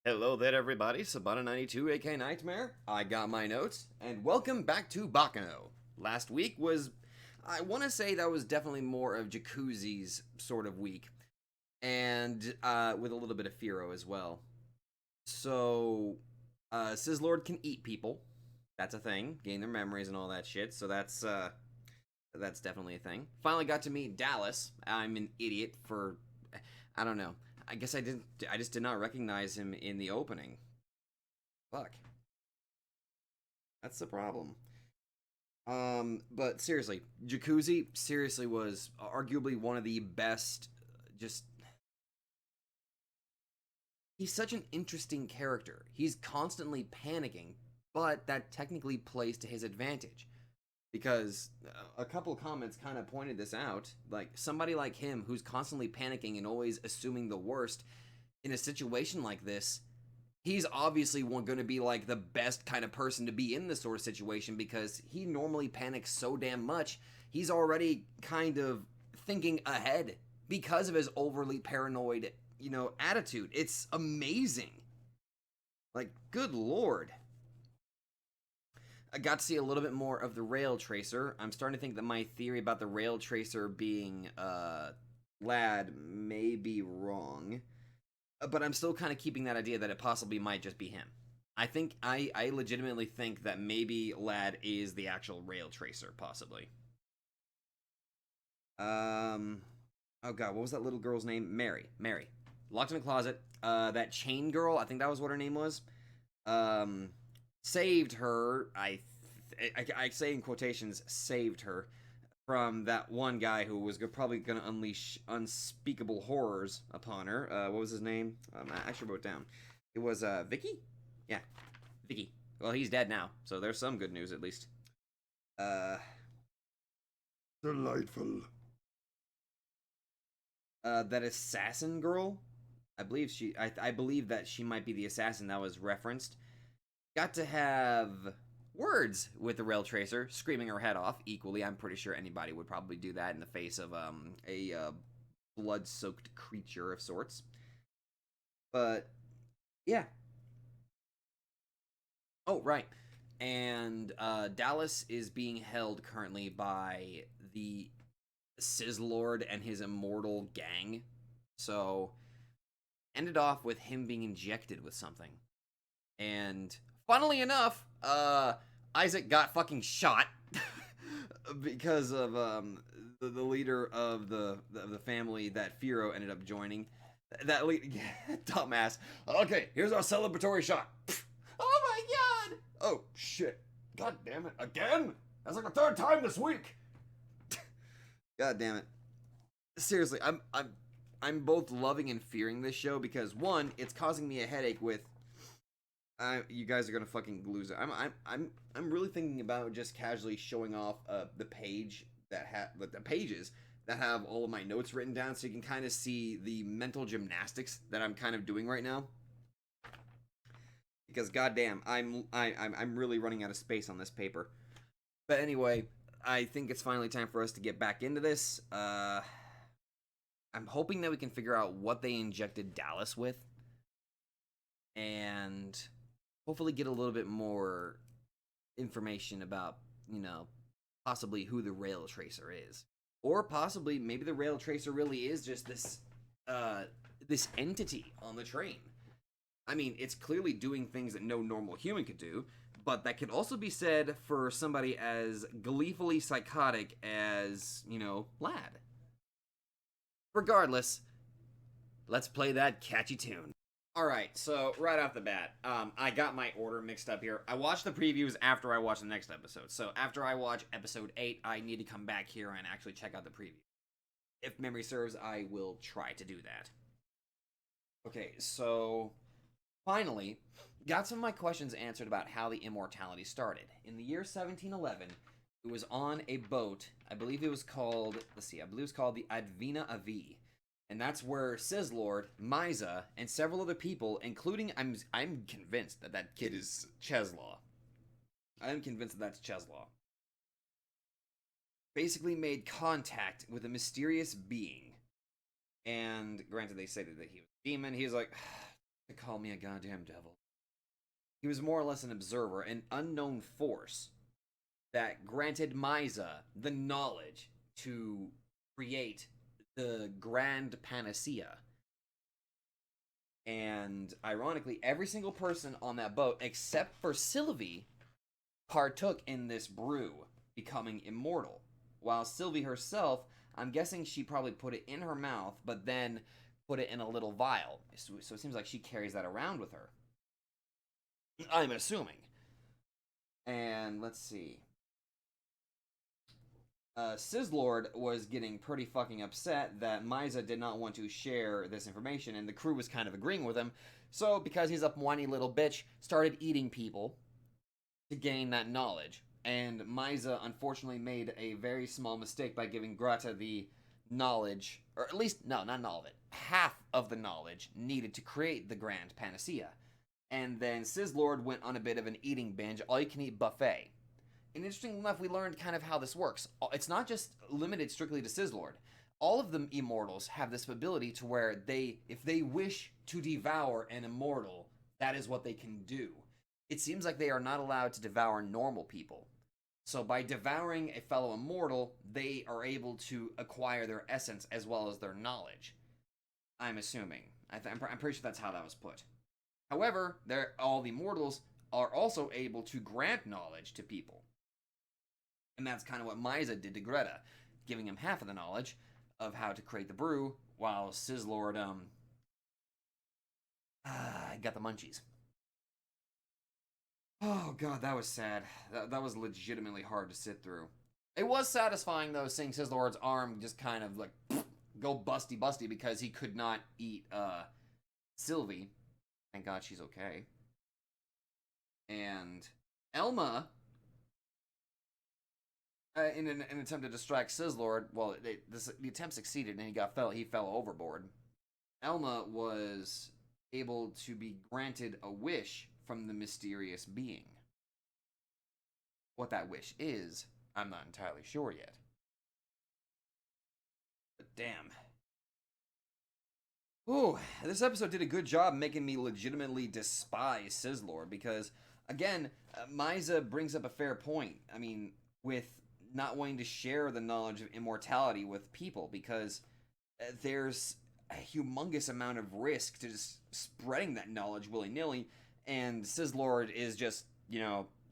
Hello there, everybody. Sabana92, aka Nightmare. I got my notes, and welcome back to Baccano. Last week was, I want to say that was definitely more of Jacuzzi's sort of week, and with a little bit of Firo as well. So, Sizzlord can eat people. That's a thing. Gain their memories and all that shit. So that's definitely a thing. Finally got to meet Dallas. I'm an idiot for, I don't know. I guess I didn't. I just did not recognize him in the opening. Fuck. That's the problem. But seriously, Jacuzzi seriously was arguably one of the best. Just he's such an interesting character. He's constantly panicking, but that technically plays to his advantage. Because a couple of comments kind of pointed this out. Like, somebody like him who's constantly panicking and always assuming the worst in a situation like this, he's obviously going to be like the best kind of person to be in this sort of situation because he normally panics so damn much. He's already kind of thinking ahead because of his overly paranoid, attitude. It's amazing. Like, good lord. I got to see a little bit more of the rail tracer. I'm starting to think that my theory about the rail tracer being Lad may be wrong, but I'm still kind of keeping that idea that it possibly might just be him. I legitimately think that maybe Lad is the actual rail tracer, possibly. Oh god, what was that little girl's name? Mary. Locked in a closet. That chain girl, I think that was what her name was. Um, Saved her. I say in quotations, saved her from that one guy who was probably going to unleash unspeakable horrors upon her. What was his name? I actually wrote it down. It was Vicky. Yeah, Vicky. Well, he's dead now, so there's some good news at least. Uh, Delightful. that assassin girl. I believe I believe that she might be the assassin that was referenced. Got to have words with the rail tracer, screaming her head off. Equally, I'm pretty sure anybody would probably do that in the face of a blood-soaked creature of sorts. But yeah. Oh right. And Dallas is being held currently by the Sizzlord and his immortal gang. So ended off with him being injected with something. And funnily enough, Isaac got fucking shot because of the leader of the family that Firo ended up joining. That dumbass. Okay, here's our celebratory shot. Oh my god! Oh shit! God damn it! Again? That's like the third time this week. God damn it! Seriously, I'm both loving and fearing this show because one, it's causing me a headache with you guys are gonna fucking lose it. I'm really thinking about just casually showing off the page that the pages that have all of my notes written down, so you can kind of see the mental gymnastics that I'm kind of doing right now. Because goddamn, I'm really running out of space on this paper. But anyway, I think it's finally time for us to get back into this. I'm hoping that we can figure out what they injected Dallas with, and hopefully get a little bit more information about, possibly who the rail tracer is. Or possibly maybe the rail tracer really is just this entity on the train. I mean, it's clearly doing things that no normal human could do, but that could also be said for somebody as gleefully psychotic as, Lad. Regardless, let's play that catchy tune. All right, so right off the bat, I got my order mixed up here. I watched the previews after I watched the next episode. So after I watch episode 8, I need to come back here and actually check out the preview. If memory serves, I will try to do that. Okay, so finally, got some of my questions answered about how the immortality started. In the year 1711, it was on a boat. I believe it was called, I believe it was called the Advina Avi. And that's where Sizzlord, Miza, and several other people, including I'm convinced that that kid is Cheslaw. I'm convinced that that's Cheslaw. Basically made contact with a mysterious being. And granted, they say that he was a demon. He's like, To call me a goddamn devil. He was more or less an observer, an unknown force that granted Myza the knowledge to create the grand panacea. And ironically, every single person on that boat, except for Sylvie, partook in this brew, becoming immortal. While Sylvie herself, I'm guessing she probably put it in her mouth, but then put it in a little vial. So it seems like she carries that around with her. I'm assuming. And let's see. Sizzlord was getting pretty fucking upset that Myza did not want to share this information, and the crew was kind of agreeing with him. So, because he's a whiny little bitch, started eating people to gain that knowledge. And Myza unfortunately made a very small mistake by giving Grata the knowledge, or at least, no, not all of it, half of the knowledge needed to create the Grand Panacea. And then Sizzlord went on a bit of an eating binge, all-you-can-eat buffet. And interestingly enough, we learned kind of how this works. It's not just limited strictly to Sizzlord. All of the immortals have this ability to where if they wish to devour an immortal, that is what they can do. It seems like they are not allowed to devour normal people. So by devouring a fellow immortal, they are able to acquire their essence as well as their knowledge. I'm assuming. I'm pretty sure that's how that was put. However, all the immortals are also able to grant knowledge to people. And that's kind of what Myza did to Greta, giving him half of the knowledge of how to create the brew, while Sizzlord, got the munchies. Oh god, that was sad. That was legitimately hard to sit through. It was satisfying, though, seeing Sizzlord's arm just kind of, like, go busty because he could not eat, Sylvie. Thank god she's okay. And Elma, in an attempt to distract Sizzlord, well, the attempt succeeded and he fell overboard. Elma was able to be granted a wish from the mysterious being. What that wish is, I'm not entirely sure yet. But damn. Ooh, this episode did a good job making me legitimately despise Sizzlord because, again, Myza brings up a fair point. I mean, with not wanting to share the knowledge of immortality with people because there's a humongous amount of risk to just spreading that knowledge willy-nilly, and Sizzlord is just,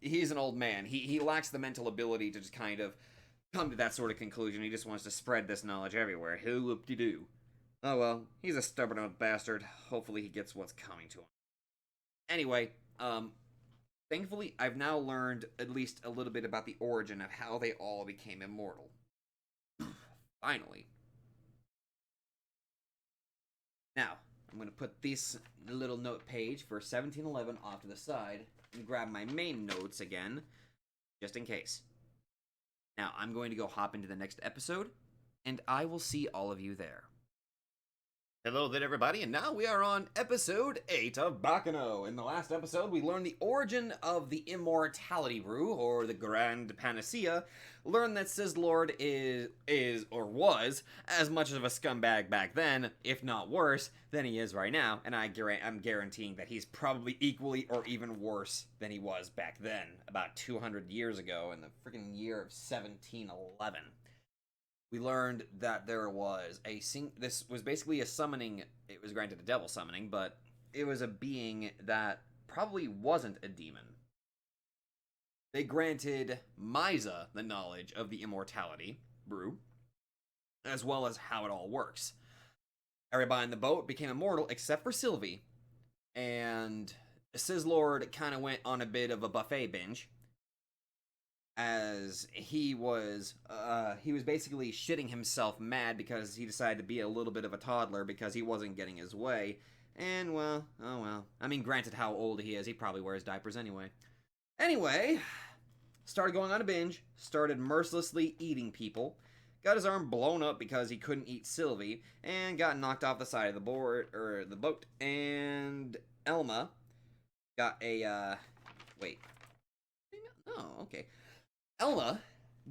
he's an old man. He lacks the mental ability to just kind of come to that sort of conclusion. He just wants to spread this knowledge everywhere. Whoop-de-doo. Oh well, he's a stubborn old bastard. Hopefully he gets what's coming to him. Anyway, thankfully, I've now learned at least a little bit about the origin of how they all became immortal. Finally. Now, I'm going to put this little note page for 1711 off to the side and grab my main notes again, just in case. Now, I'm going to go hop into the next episode, and I will see all of you there. Hello there, everybody, and now we are on episode 8 of Baccano. In the last episode, we learned the origin of the immortality brew, or the Grand Panacea, learned that Sizzlord is, or was, as much of a scumbag back then, if not worse, than he is right now, and I'm guaranteeing that he's probably equally or even worse than he was back then, about 200 years ago, in the freaking year of 1711. We learned that there was this was basically a summoning. It was granted a devil summoning, but it was a being that probably wasn't a demon. They granted Myza the knowledge of the immortality brew, as well as how it all works. Everybody in the boat became immortal except for Sylvie, and Sizzlord kind of went on a bit of a buffet binge, as he was basically shitting himself mad because he decided to be a little bit of a toddler because he wasn't getting his way. And, well, oh well. I mean, granted how old he is, he probably wears diapers anyway. Anyway, started going on a binge, started mercilessly eating people, got his arm blown up because he couldn't eat Sylvie, and got knocked off the side of the boat, and Elma got a, wait. Oh, okay. Elma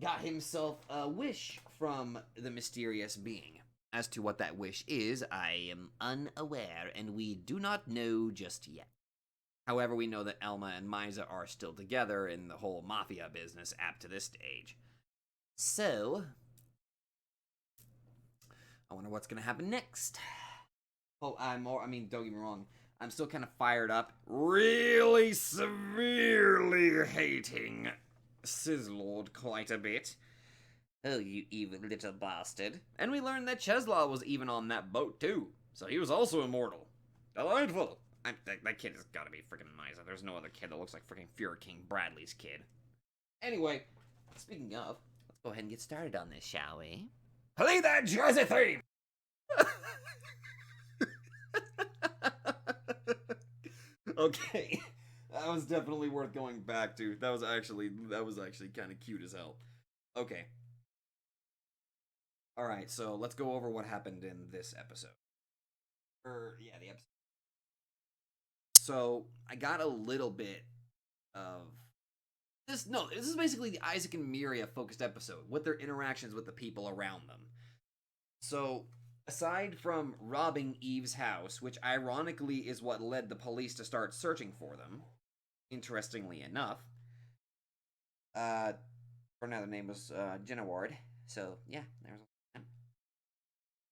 got himself a wish from the mysterious being. As to what that wish is, I am unaware, and we do not know just yet. However, we know that Elma and Misa are still together in the whole mafia business up to this stage. So, I wonder what's going to happen next. Oh, don't get me wrong. I'm still kind of fired up. Really severely hating Sizzlord quite a bit. Oh, you evil little bastard. And we learned that Cheslaw was even on that boat, too. So he was also immortal. Delightful. That kid has got to be freaking Misa. There's no other kid that looks like freaking Fuhrer King Bradley's kid. Anyway, speaking of, let's go ahead and get started on this, shall we? Play that jazzy theme! Okay. That was definitely worth going back to. That was actually kind of cute as hell. Okay. Alright, so let's go over what happened in this episode. The episode. So, I got a little bit of this. No, this is basically the Isaac and Miria focused episode with their interactions with the people around them. So, aside from robbing Eve's house, which ironically is what led the police to start searching for them, interestingly enough, for now the name was Jenna Ward. So, yeah, there's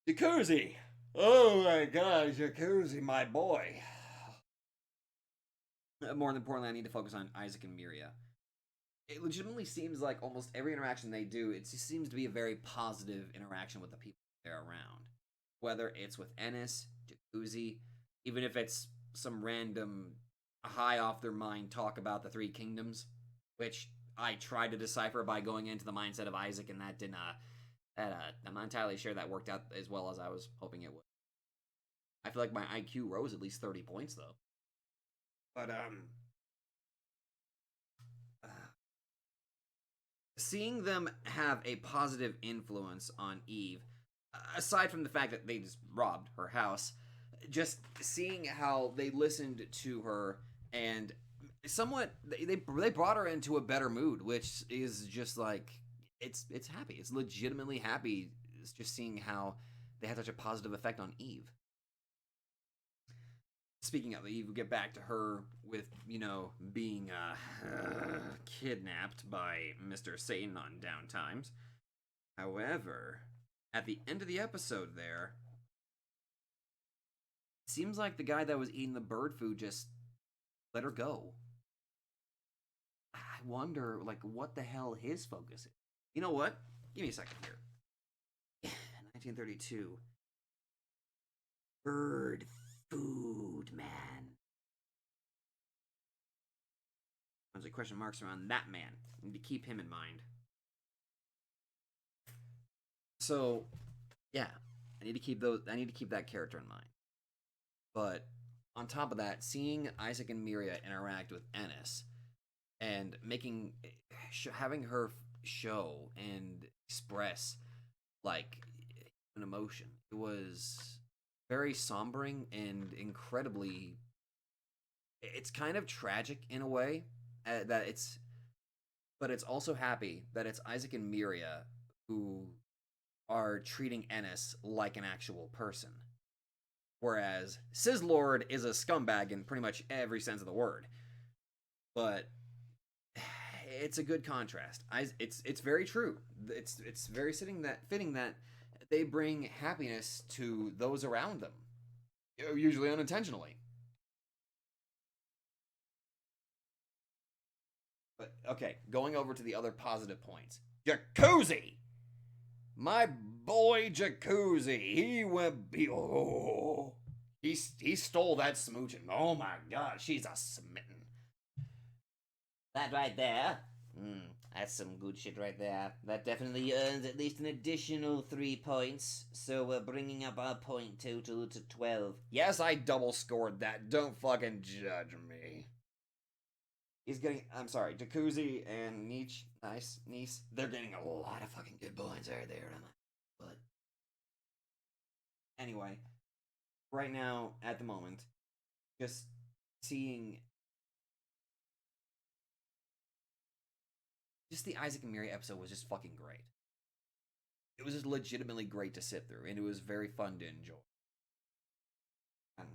Jacuzzi! Oh my god, Jacuzzi, my boy. More importantly, I need to focus on Isaac and Miria. It legitimately seems like almost every interaction they do, it seems to be a very positive interaction with the people they're around. Whether it's with Ennis, Jacuzzi, even if it's some random high off their mind talk about the Three Kingdoms, which I tried to decipher by going into the mindset of Isaac, and that did not. I'm not entirely sure that worked out as well as I was hoping it would. I feel like my IQ rose at least 30 points though. But seeing them have a positive influence on Eve, aside from the fact that they just robbed her house, just seeing how they listened to her and somewhat they brought her into a better mood, which is just like it's happy. It's legitimately happy. It's just seeing how they had such a positive effect on Eve. Speaking of Eve, we'll get back to her with, being kidnapped by Mr. Satan on downtimes. However, at the end of the episode there, it seems like the guy that was eating the bird food just let her go. I wonder, what the hell his focus is. You know what? Give me a second here. 1932. Bird food, man. There's question marks around that man. I need to keep him in mind. So, yeah, I need to keep that character in mind. But on top of that, seeing Isaac and Miria interact with Ennis and having her show and express an emotion, it was very sombering and incredibly. It's kind of tragic in a way but it's also happy that it's Isaac and Miria who are treating Ennis like an actual person, whereas Sizzlord is a scumbag in pretty much every sense of the word. But it's a good contrast. It's very true. It's very fitting that they bring happiness to those around them, usually unintentionally. But okay, going over to the other positive points. Jacuzzi, my boy Jacuzzi. He stole that smooching. Oh my god, she's a smitten. That right there. That's some good shit right there. That definitely earns at least an additional 3 points. So we're bringing up our point total to 12. Yes, I double scored that. Don't fucking judge me. I'm sorry, Jacuzzi and Niche, they're getting a lot of fucking good points right there. But anyway, right now, at the moment, just seeing the Isaac and Miri episode was just fucking great. it was just legitimately great to sit through, and it was very fun to enjoy. And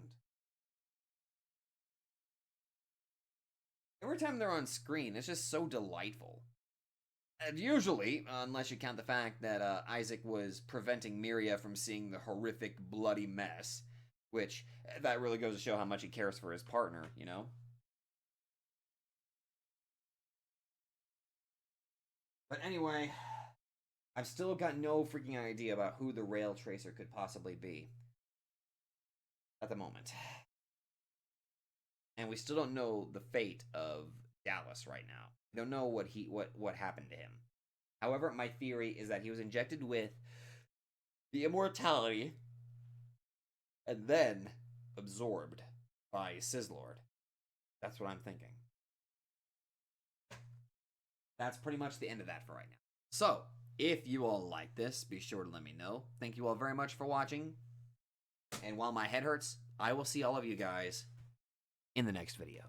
every time they're on screen, it's just so delightful. And usually, unless you count the fact that Isaac was preventing Miria from seeing the horrific, bloody mess, which that really goes to show how much he cares for his partner, you know? But anyway, I've still got no freaking idea about who the rail tracer could possibly be at the moment. And we still don't know the fate of Dallas right now. We don't know what happened to him. However, my theory is that he was injected with the immortality and then absorbed by Sizzlord. That's what I'm thinking. That's pretty much the end of that for right now. So, if you all like this, be sure to let me know. Thank you all very much for watching. And while my head hurts, I will see all of you guys in the next video.